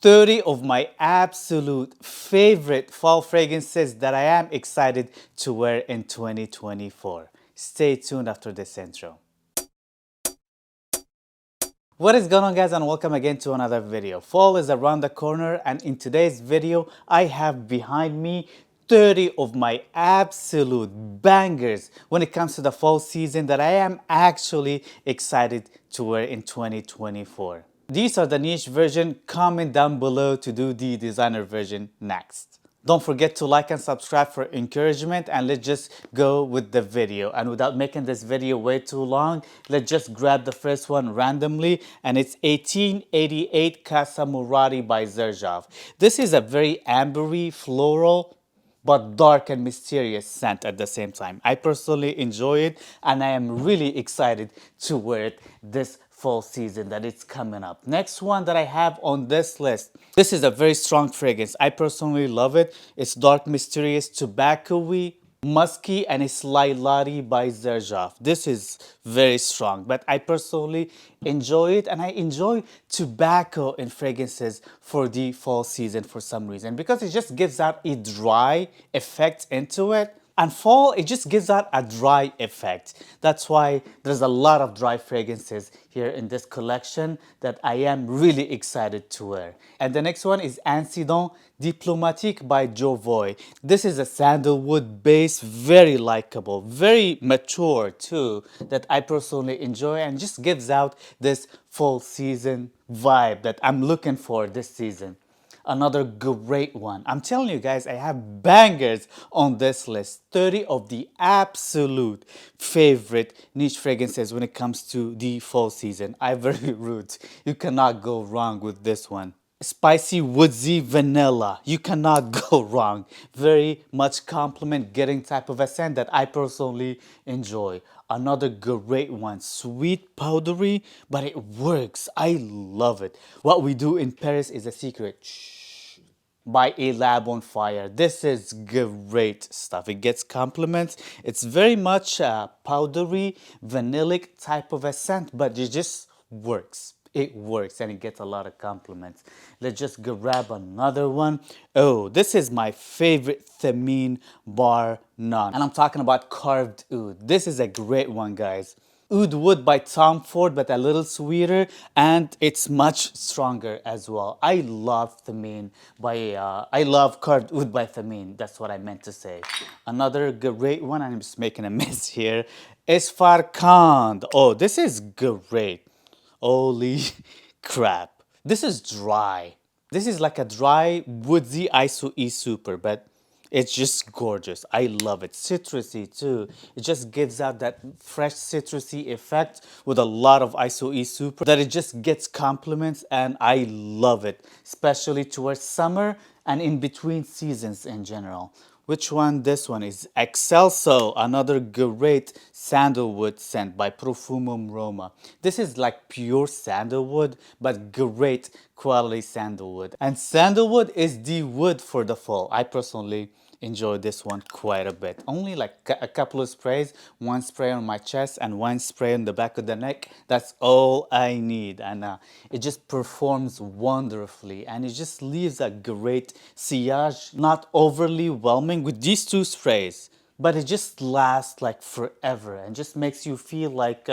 30 of my absolute favorite fall fragrances that I am excited to wear in 2024. Stay tuned after this intro. What is going on, guys, and welcome again to another video. Fall is around the corner, and in today's video I have behind me 30 of my absolute bangers when it comes to the fall season that I am actually excited to wear in 2024. These are the niche version. Comment down below to do the designer version next. Don't forget to like and subscribe for encouragement, and let's just go with the video. And without making this video way too long, let's just grab the first one randomly, and it's 1888 Casa Murari by Xerjoff. This is a very ambery floral but dark and mysterious scent at the same time. I personally enjoy it, and I am really excited to wear it this fall season that it's coming up. Next one that I have on this list. This is a very strong fragrance. I personally love it. It's dark, mysterious, tobacco-y, musky, and it's lilac by Xerjoff. This is very strong, but I personally enjoy it, and I enjoy tobacco in fragrances for the fall season for some reason, because it just gives out a dry effect into it. And fall, it just gives out a dry effect. That's why there's a lot of dry fragrances here in this collection that I am really excited to wear. And the next one is Incident Diplomatique by Jovoy. This is a sandalwood base, very likable, very mature too, that I personally enjoy, and just gives out this fall season vibe that I'm looking for this season. Another great one. I'm telling you guys, I have bangers on this list. 30 of the absolute favorite niche fragrances when it comes to the fall season. Ivory Root. You cannot go wrong with this one. Spicy woodsy vanilla. You cannot go wrong. Very much compliment getting type of a scent that I personally enjoy. Another great one, sweet powdery, but it works. I love it. What we do in Paris is a secret. Shh. By A Lab on Fire. This is great stuff. It gets compliments. It's very much a powdery, vanillic type of a scent, but it just works. It works, and it gets a lot of compliments. Let's just grab another one. Oh, this is my favorite thamine bar none. And I'm talking about carved oud. This is a great one, guys. Oud Wood by Tom Ford, but a little sweeter, and it's much stronger as well. I love Thamine I love Carved Oud by Thamine. That's what I meant to say. Another great one, I'm just making a mess here, is Farkand. Oh, this is great. Holy crap. This is dry. This is like a dry, woodsy ISO E super, but it's just gorgeous. I love it. Citrusy too. It just gives out that fresh citrusy effect with a lot of ISO E super that it just gets compliments, and I love it, especially towards summer and in between seasons in general. Which one? This one is Excelso, another great sandalwood scent by Profumum Roma. This is like pure sandalwood, but great quality sandalwood. And sandalwood is the wood for the fall. I personally enjoy this one quite a bit. Only like a couple of sprays, one spray on my chest and one spray on the back of the neck. That's all I need, and it just performs wonderfully, and it just leaves a great sillage, not overly whelming with these two sprays, but it just lasts like forever and just makes you feel like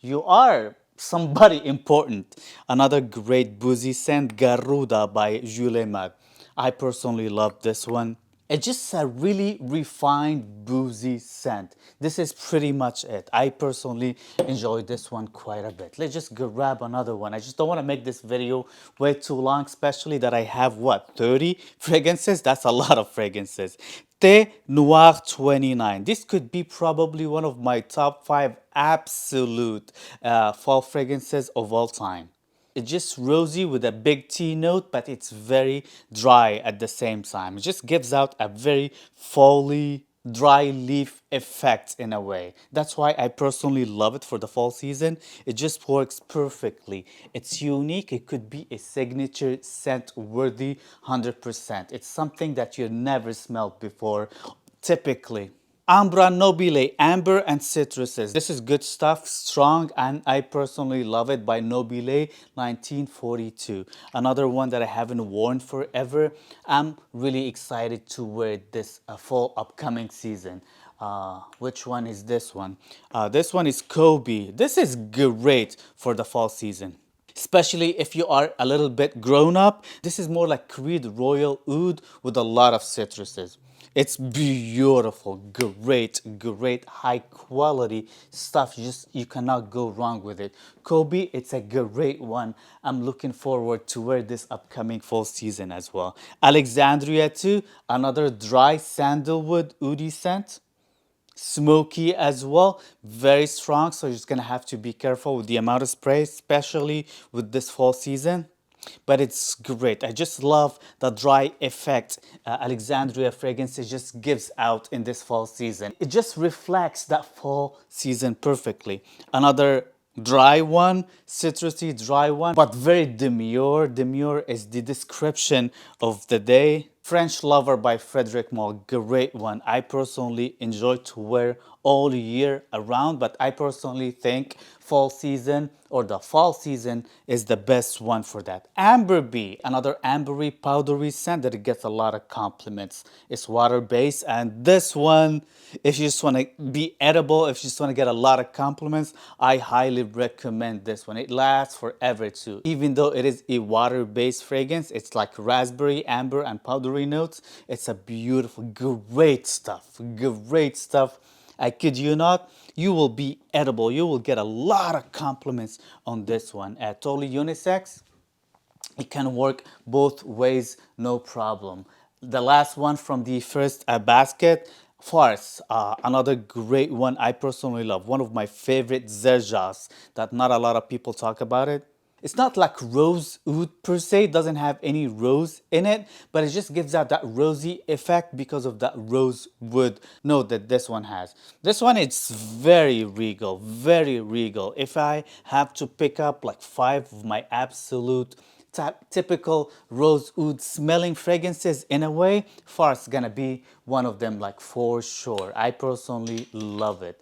you are somebody important. Another great boozy scent, Garuda by Jules Mag. I personally love this one. It's just a really refined, boozy scent. This is pretty much it. I personally enjoy this one quite a bit. Let's just grab another one. I just don't want to make this video way too long, especially that I have, what, 30 fragrances? That's a lot of fragrances. Thé Noir 29. This could be probably one of my top 5 absolute fall fragrances of all time. It's just rosy with a big tea note, but it's very dry at the same time. It just gives out a very folly, dry leaf effect in a way. That's why I personally love it for the fall season. It just works perfectly. It's unique. It could be a signature scent worthy 100%. It's something that you never smelled before, typically. Ambra Nobile, amber and citruses. This is good stuff, strong, and I personally love it by Nobile 1942. Another one that I haven't worn forever. I'm really excited to wear it this fall upcoming season. Which one is this one? This one is Kobe. This is great for the fall season, especially if you are a little bit grown up. This is more like Creed Royal Oud with a lot of citruses. It's beautiful, great, high quality stuff. You cannot go wrong with it. Kobe, it's a great one. I'm looking forward to wear this upcoming fall season as well. Alexandria too, another dry sandalwood oudi scent, smoky as well, very strong, so you're just gonna have to be careful with the amount of spray, especially with this fall season. But it's great. I just love the dry effect Alexandria fragrance just gives out in this fall season. It just reflects that fall season perfectly. Another dry one, citrusy dry one, but very demure. Demure is the description of the day. French Lover by Frederic Malle, great one. I personally enjoy to wear all year around, but I personally think fall season or the fall season is the best one for that. Amber Bee, another ambery powdery scent that it gets a lot of compliments. It's water based, and this one, if you just want to be edible, if you just want to get a lot of compliments, I highly recommend this one. It lasts forever too. Even though it is a water based fragrance, it's like raspberry, amber, and powdery notes. It's a beautiful, great stuff. Great stuff. I kid you not, you will be edible. You will get a lot of compliments on this one. Totally unisex. It can work both ways, no problem. The last one from the first basket, Farce, another great one I personally love. One of my favorite xerjoffs that not a lot of people talk about it. It's not like rose oud per se, it doesn't have any rose in it, but it just gives out that rosy effect because of that rose wood note that this one has. This one is very regal, very regal. If I have to pick up like 5 of my absolute typical rose oud smelling fragrances in a way, Farce gonna be one of them, like for sure. I personally love it.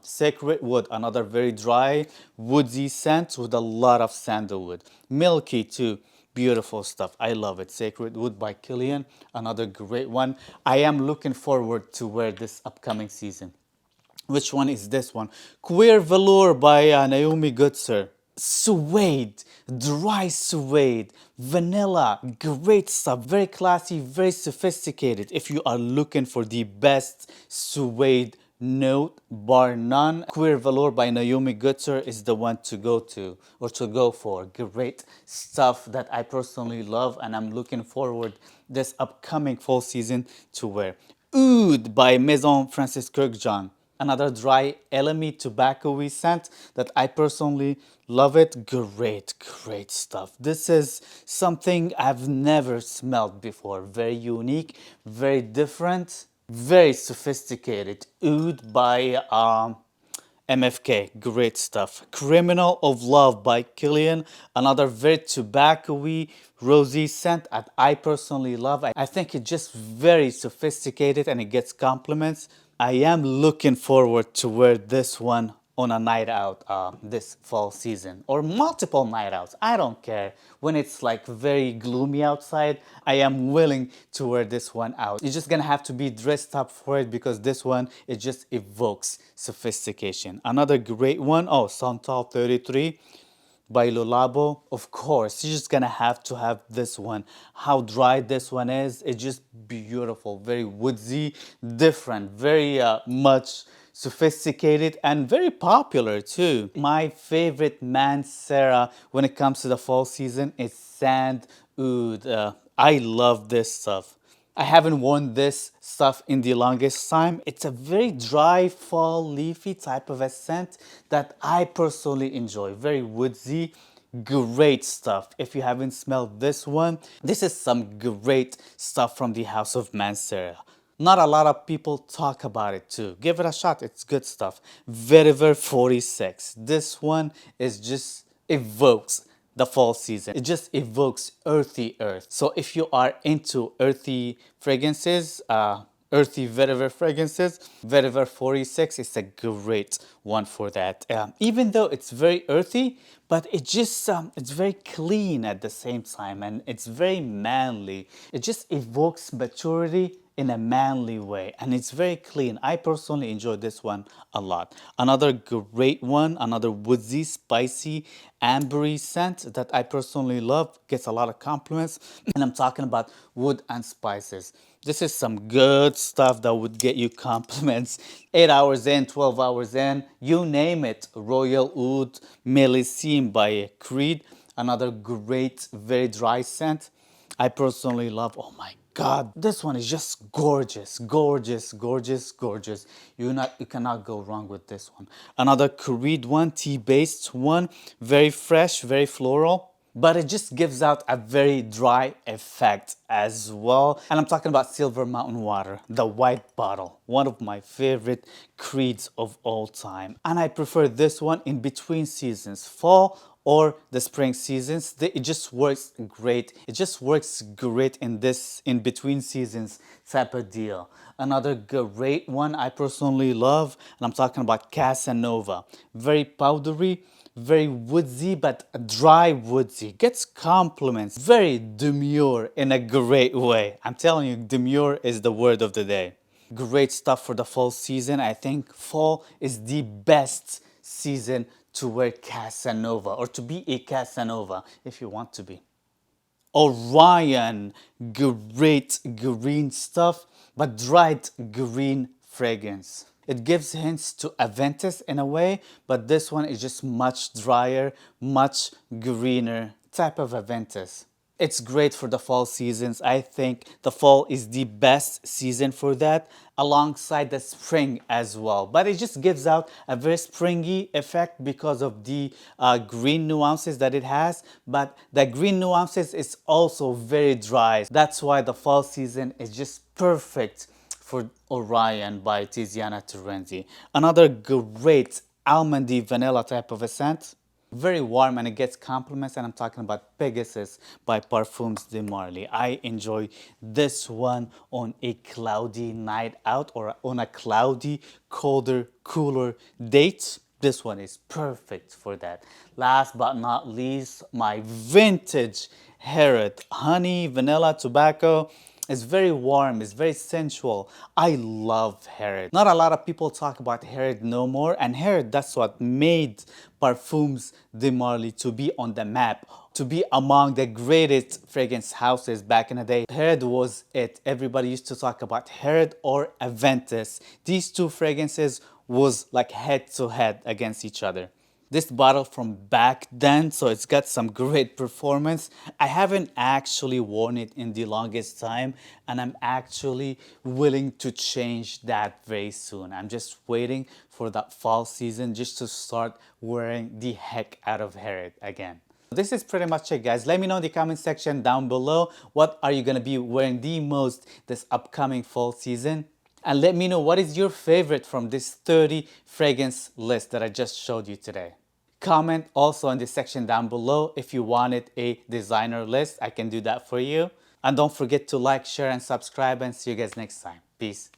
Sacred Wood, another very dry woodsy scent with a lot of sandalwood. Milky too, beautiful stuff. I love it. Sacred Wood by Killian, another great one. I am looking forward to wear this upcoming season. Which one is this one? Queer Velour by Naomi Goodsir. Suede, dry suede, vanilla, great stuff, very classy, very sophisticated. If you are looking for the best suede note, bar none, Queer Velour by Naomi Goodsir is the one to go to or to go for. Great stuff that I personally love, and I'm looking forward this upcoming fall season to wear. Oud by Maison Francis Kurkdjian, another dry elemi tobacco-y scent that I personally love it. Great stuff. This is something I've never smelled before. Very unique, very different, very sophisticated. Oud by MFK, great stuff. Criminal of Love by Killian, another very tobacco-y, rosy scent that I personally love. I think it's just very sophisticated and it gets compliments. I am looking forward to wear this one on a night out this fall season, or multiple night outs. I don't care. When it's like very gloomy outside, I am willing to wear this one out. You're just gonna have to be dressed up for it because this one, it just evokes sophistication. Another great one, oh, Santal 33 by Lulabo. Of course, you're just gonna have to have this one. How dry this one is, it's just beautiful, very woodsy, different, very much sophisticated, and very popular too. My favorite Mancera when it comes to the fall season is Sand Oud. I love this stuff. I haven't worn this stuff in the longest time. It's a very dry, fall, leafy type of a scent that I personally enjoy. Very woodsy, great stuff. If you haven't smelled this one, this is some great stuff from the House of Mancera. Not a lot of people talk about it too. Give it a shot, it's good stuff. Vetiver 46. This one is just evokes the fall season. It just evokes earthy earth. So if you are into earthy fragrances, Earthy vetiver fragrances. Vetiver 46 is a great one for that. Even though it's very earthy, but it's very clean at the same time, and it's very manly. It just evokes maturity in a manly way, and it's very clean. I personally enjoy this one a lot. Another great one, another woodsy, spicy, ambery scent that I personally love, gets a lot of compliments, and I'm talking about wood and spices. This is some good stuff that would get you compliments 8 hours in, 12 hours in, you name it. Royal Oud Melisime by Creed, another great, very dry scent. I personally love. Oh my God, this one is just gorgeous, gorgeous, gorgeous, gorgeous. You cannot go wrong with this one. Another Creed one, tea-based one, very fresh, very floral, but it just gives out a very dry effect as well. And I'm talking about Silver Mountain Water, the white bottle, one of my favorite Creeds of all time. And I prefer this one in between seasons, fall or the spring seasons. It just works great. It just works great in this in between seasons type of deal. Another great one I personally love, and I'm talking about Casanova. Very powdery, very woodsy, but dry woodsy. Gets compliments. Very demure in a great way. I'm telling you, demure is the word of the day. Great stuff for the fall season. I think fall is the best season to wear Casanova, or to be a Casanova if you want to be. Orion, great green stuff, but dried green fragrance. It gives hints to Aventus in a way, but this one is just much drier, much greener type of Aventus. It's great for the fall seasons. I think the fall is the best season for that, alongside the spring as well. But it just gives out a very springy effect because of the green nuances that it has. But the green nuances is also very dry. That's why the fall season is just perfect for Orion by Tiziana Terenzi. Another great almondy vanilla type of a scent. Very warm, and it gets compliments, and I'm talking about Pegasus by Parfums de Marly. I enjoy this one on a cloudy night out, or on a cloudy, colder, cooler date. This one is perfect for that. Last but not least, my vintage Herod honey, vanilla, tobacco. It's very warm, it's very sensual. I love Herod. Not a lot of people talk about Herod no more, and Herod, that's what made Parfums de Marly to be on the map, to be among the greatest fragrance houses back in the day. Herod was it. Everybody used to talk about Herod or Aventus. These two fragrances was like head to head against each other. This bottle from back then, so it's got some great performance. I haven't actually worn it in the longest time, and I'm actually willing to change that very soon. I'm just waiting for that fall season just to start wearing the heck out of Herod again. This is pretty much it, guys. Let me know in the comment section down below, what are you gonna be wearing the most this upcoming fall season? And let me know what is your favorite from this 30 fragrance list that I just showed you today. Comment also in the section down below if you wanted a designer list. I can do that for you. And don't forget to like, share, and subscribe, and see you guys next time. Peace.